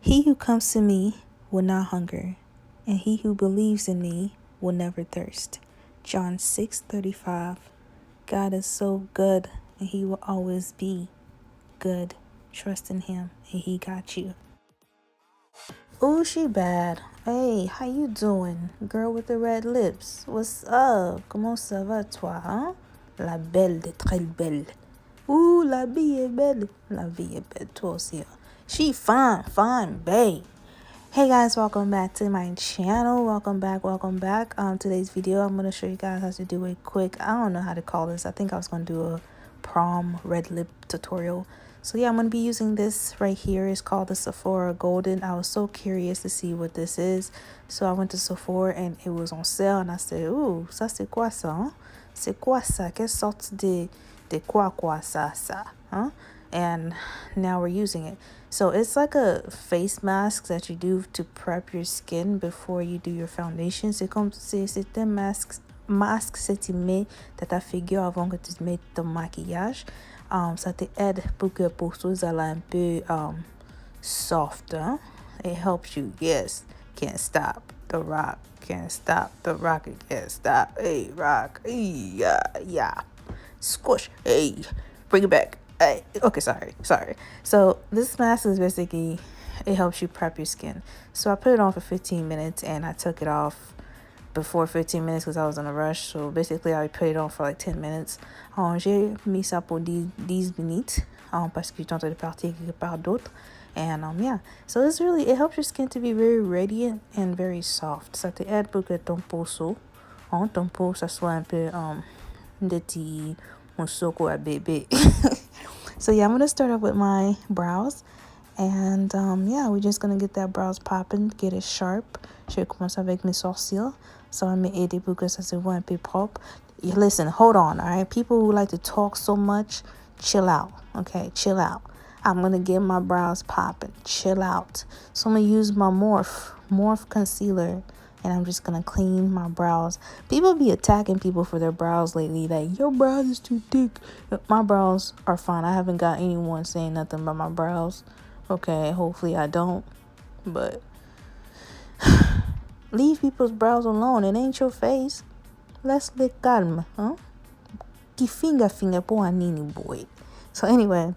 He who comes to me will not hunger, and he who believes in me will never thirst. John 6:35. God is so good, and he will always be good. Trust in him, and he got you. Ooh, she bad. Hey, how you doing? Girl with the red lips. What's up? Comment ça va, toi, hein? La belle de très belle. Ooh, la vie est belle. La vie est belle, toi aussi. She fine, babe. Hey guys, welcome back to my channel. Welcome back. Today's video, I'm going to show you guys how to do a quick, I don't know how to call this. I think I was going to do a prom red lip tutorial. So yeah, I'm going to be using this right here. It's called the Sephora Golden. I was so curious to see what this is. So I went to Sephora and it was on sale. And I said, ooh, ça c'est quoi ça? Hein? C'est quoi ça? Quelle sorte de quoi ça? Huh? And now we're using it. So it's like a face mask that you do to prep your skin before you do your foundation. C'est un masque que tu mets dans ta figure avant que tu mettes ton maquillage. Ça t'aide pour que pour ça elle un peu soft. Hein? It helps you. Yes, can't stop the rock. Can't stop the rock. It can't stop. Hey, rock. Hey, yeah. Squish. Hey, bring it back. Hey. Okay, sorry. So this mask is basically, it helps you prep your skin. So I put it on for 15 minutes and I took it off before 15 minutes because I was in a rush. So basically I put it on for like 10 minutes. J'ai mis ça pour 10 minutes parce que je tentais de partir quelque part d'autre. And yeah, so it helps your skin to be very radiant and very soft. Ça t'aide pour que ton peau ça soit un peu de petit musoko à bébé. So yeah, I'm gonna start off with my brows, and yeah, we're just gonna get that brows popping, get it sharp. Je vais commencer avec mes sourcils. So I'm gonna aider pour que ça se voit un peu propre. Listen, hold on, all right? People who like to talk so much, chill out, okay? Chill out. I'm gonna get my brows popping. Chill out. So I'm gonna use my Morph concealer, and I'm just gonna clean my brows. People be attacking people for their brows lately, like your brows is too thick. My brows are fine. I haven't got anyone saying nothing about my brows. Okay, hopefully I don't, but leave people's brows alone. It ain't your face. Let's let calm, huh? Ki finger pour nini boy. So anyway,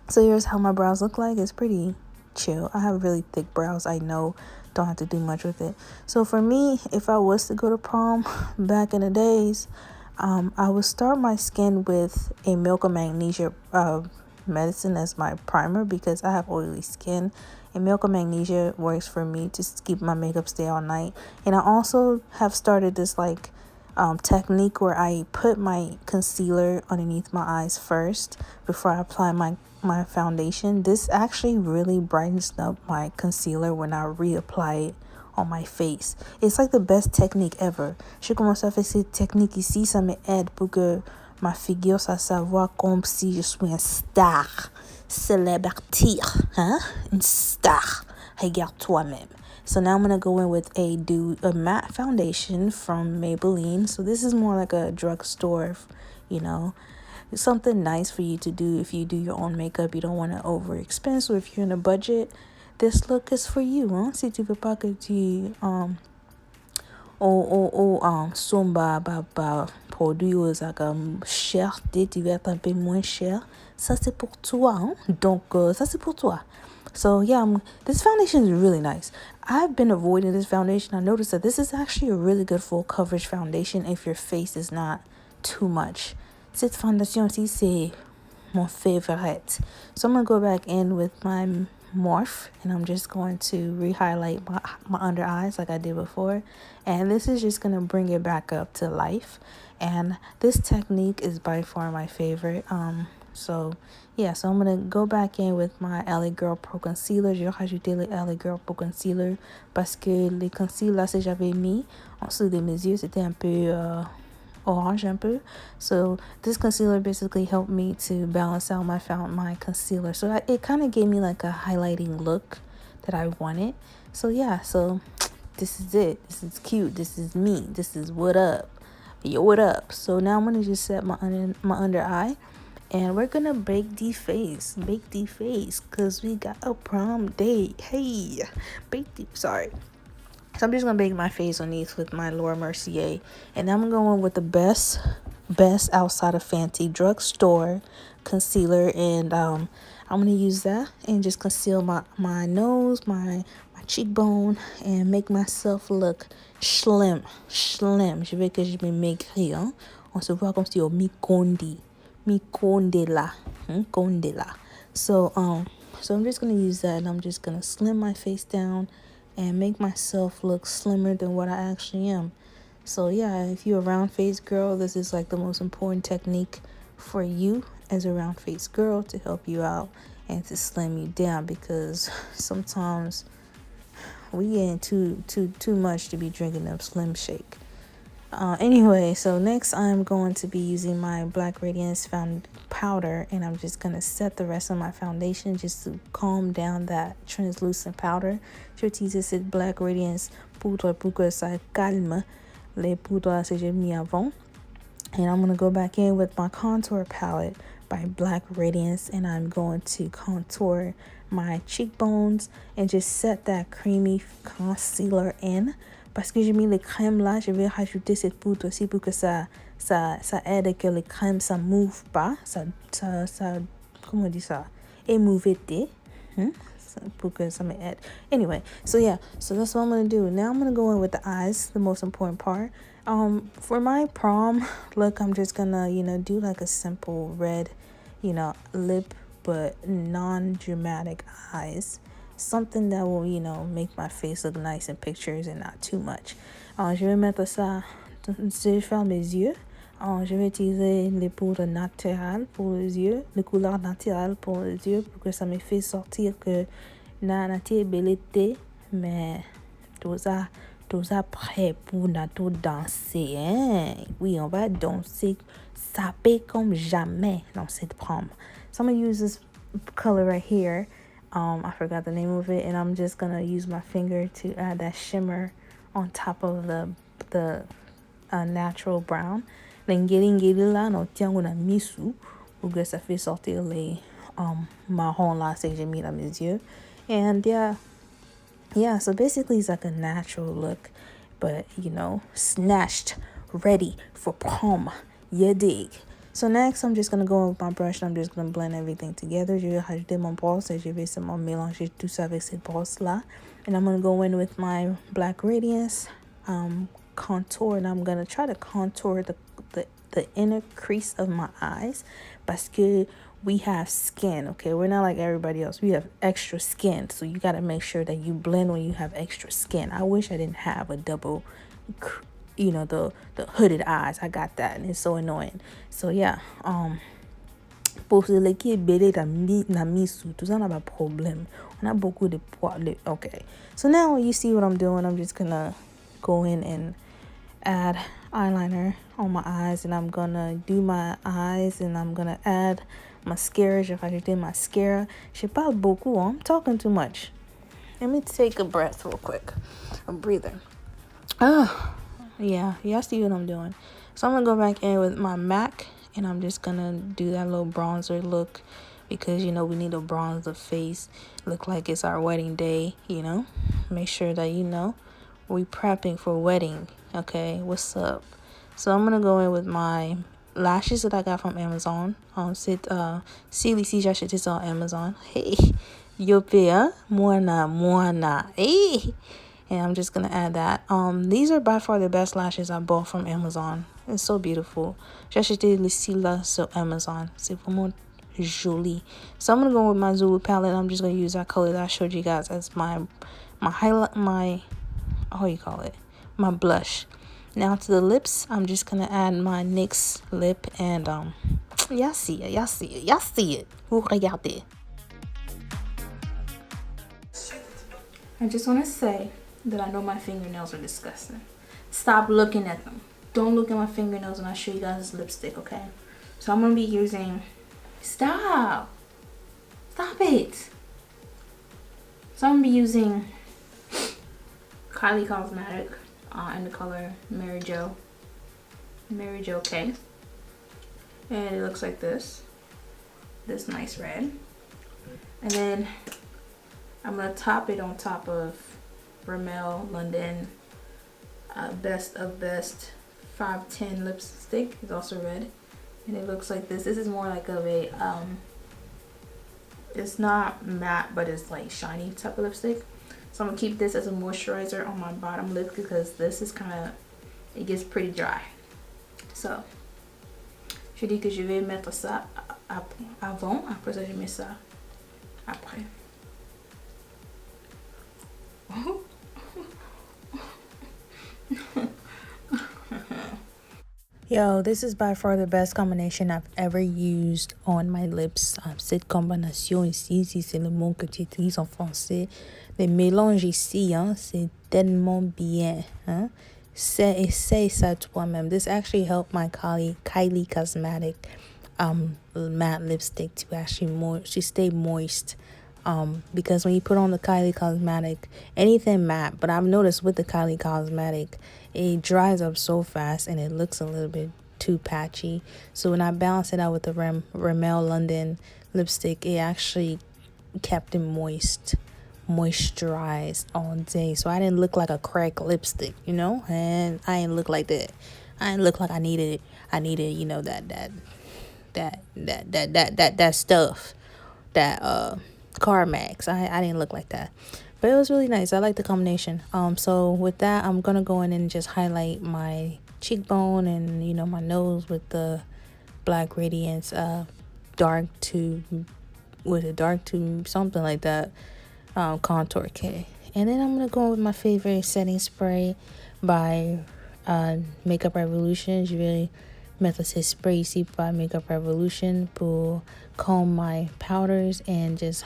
so here's how my brows look like. It's pretty chill. I have really thick brows, I know. Don't have to do much with it. So for me, if I was to go to prom back in the days, I would start my skin with a milk of magnesia medicine as my primer because I have oily skin, and milk of magnesia works for me to keep my makeup stay all night. And I also have started this like technique where I put my concealer underneath my eyes first before I apply my foundation. This actually really brightens up my concealer when I reapply it on my face. It's like the best technique ever. Je commence à faire cette technique ici, ça m'aide pour que ma figure ça voit comme si je suis une star, célébrité, hein? Une star. Regarde toi-même. So now I'm going to go in with a matte foundation from Maybelline. So this is more like a drugstore, you know, something nice for you to do if you do your own makeup. You don't want to overexpense, or if you're in a budget, this look is for you. Hein? Si tu veux pas que tu somba produit cher, tu vas être un peu moins cher. Ça c'est pour toi. Hein? Donc ça c'est pour toi. So yeah, this foundation is really nice. I've been avoiding this foundation. I noticed that this is actually a really good full coverage foundation if your face is not too much. Cette foundation-ci, c'est mon favorite. So I'm going to go back in with my Morph, and I'm just going to re-highlight my under eyes like I did before. And this is just going to bring it back up to life. And this technique is by far my favorite. So yeah, so I'm going to go back in with my LA Girl Pro Concealer. J'ai rajouté le LA Girl Pro Concealer parce que les concealers que j'avais mis en dessous de mes yeux, c'était un peu orange un peu. So this concealer basically helped me to balance out my concealer. So it kind of gave me like a highlighting look that I wanted. So yeah, so this is it. This is cute. This is me. This is what up. Yo, what up? So now I'm going to just set my under eye. And we're gonna bake the face, cause we got a prom date. Hey, sorry. So I'm just gonna bake my face on these with my Laura Mercier, and I'm going with the best outside of Fenty drugstore concealer, and I'm gonna use that and just conceal my nose, my cheekbone, and make myself look slim. Je vais que je vais maigrir. Hein? On se voit comme si on mi conde là, conde là. So I'm just gonna use that, and I'm just gonna slim my face down and make myself look slimmer than what I actually am. So yeah, if you're a round face girl, this is like the most important technique for you as a round face girl to help you out and to slim you down, because sometimes we getting too much to be drinking them Slim Shake. Anyway, so next I'm going to be using my Black Radiance found powder, and I'm just going to set the rest of my foundation just to calm down that translucent powder. Je vais utiliser cette Black Radiance poudre pour que ça calme les poudres que j'ai mis avant. And I'm going to go back in with my contour palette by Black Radiance, and I'm going to contour my cheekbones and just set that creamy concealer in. Parce que j'ai mis les crèmes là, je vais rajouter cette poudre aussi pour que ça aide que les crèmes ça move pas, ça comment on dit ça, émouvete, pour que ça m'aide. Anyway, so yeah, so that's what I'm gonna do. Now I'm gonna go in with the eyes, the most important part. For my prom look, I'm just gonna, do like a simple red, lip, but non-dramatic eyes. Something that will, make my face look nice in pictures and not too much. Je vais mettre ça, je vais faire mes yeux. Je vais utiliser les poudres naturelles pour les yeux, les couleurs naturelles pour les yeux, pour que ça me fait sortir que la nature bellité, mais tout ça prêt pour nous danser, hein? Oui, on va danser, saper comme jamais dans cette prom. So I'm gonna use this color right here. I forgot the name of it, and I'm just gonna use my finger to add that shimmer on top of the natural brown. L'ingéringéri là, non tiens on a mis sous pour que ça fait sortir les marron là, c'est que j'ai mis dans mes yeux. And yeah, so basically it's like a natural look, but snatched, ready for prom. You dig? So next, I'm just going to go with my brush, and I'm just going to blend everything together. Je vais rajouter mon brosse, et je vais seulement mélanger tout ça avec cette brosse-là. And I'm going to go in with my Black Radiance contour, and I'm going to try to contour the inner crease of my eyes, parce que we have skin, okay? We're not like everybody else. We have extra skin, so you got to make sure that you blend when you have extra skin. I wish I didn't have a double the hooded eyes. I got that, and it's so annoying. So yeah, pour ceux qui est belé na misu, tout ça n'a pas problème. On a beaucoup de poils. Okay, so now you see what I'm doing. I'm just gonna go in and add eyeliner on my eyes, and I'm gonna do my eyes, and I'm gonna add mascara. Je rajouter mascara. Je parle beaucoup. I'm talking too much. Let me take a breath real quick. A breather. Yeah, y'all see what I'm doing. So I'm gonna go back in with my MAC, and I'm just gonna do that little bronzer look, because we need to bronze the face, look like it's our wedding day. Make sure that we prepping for wedding. Okay, what's up? So I'm gonna go in with my lashes that I got from Amazon. Si j'ai acheté ça on Amazon. Hey, yo pia, moana, hey. And I'm just going to add that. These are by far the best lashes I bought from Amazon. It's so beautiful. J'ai acheté les cils-là sur Amazon. C'est vraiment joli. So I'm going to go with my Zulu palette. I'm just going to use that color that I showed you guys as my highlight, my blush. Now to the lips, I'm just going to add my NYX lip. And y'all see it. Vous regardez. I just want to say that I know my fingernails are disgusting. Stop looking at them. Don't look at my fingernails when I show you guys this lipstick, okay? So I'm going to be using... Stop it. So I'm going to be using Kylie Cosmetic in the color Mary Jo K. And it looks like this. this nice red. And then I'm gonna top it on top of Rimmel London Best of Best 510 lipstick. It's also red, and it looks like this. This is more like of a it's not matte, but it's like shiny type of lipstick. So I'm gonna keep this as a moisturizer on my bottom lip because this is kind of, it gets pretty dry. So je dis que je vais mettre ça avant, après ça je mets ça après. Yo, this is by far the best combination I've ever used on my lips. Cette combination ici, si c'est le mot que tu utilises en français, le mélange ici, hein, c'est tellement bien. Hein? Essaye ça toi-même. This actually helped my Kylie Cosmetic matte lipstick to actually stay moist. Because when you put on the Kylie Cosmetic, anything matte, but I've noticed with the Kylie Cosmetic, it dries up so fast and it looks a little bit too patchy. So when I balance it out with the Rimmel London lipstick, it actually kept it moisturized all day. So I didn't look like a cracked lipstick, you know, and I didn't look like that. I didn't look like I needed, you know, that stuff, that CarMax. I didn't look like that, but it was really nice. I like the combination. So with that, I'm gonna go in and just highlight my cheekbone and, you know, my nose with the Black Radiance dark to something like that contour kit. And then I'm gonna go with my favorite setting spray by Makeup Revolution. Je vais mettre ce spray ici by Makeup Revolution pour comb my powders and just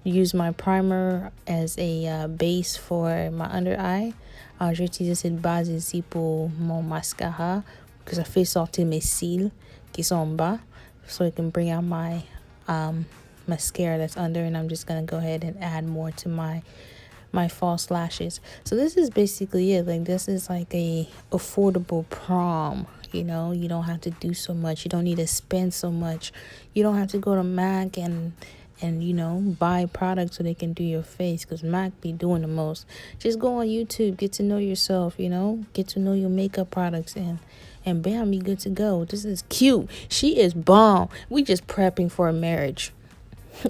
use my primer as a base for my under eye. Je vais utiliser cette base ici pour mon mascara because I fait sortir mes cils qui sont en bas so it can bring out my mascara that's under, and I'm just gonna go ahead and add more to my false lashes. So this is basically it. Like, this is like a affordable prom, you know. You don't have to do so much. You don't need to spend so much. You don't have to go to MAC and you know, buy products so they can do your face, because MAC be doing the most. Just go on YouTube, get to know yourself, you know, get to know your makeup products, and bam, you good to go. This is cute. She is bomb. We just prepping for a marriage.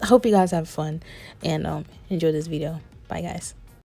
I hope you guys have fun and enjoy this video. Bye guys.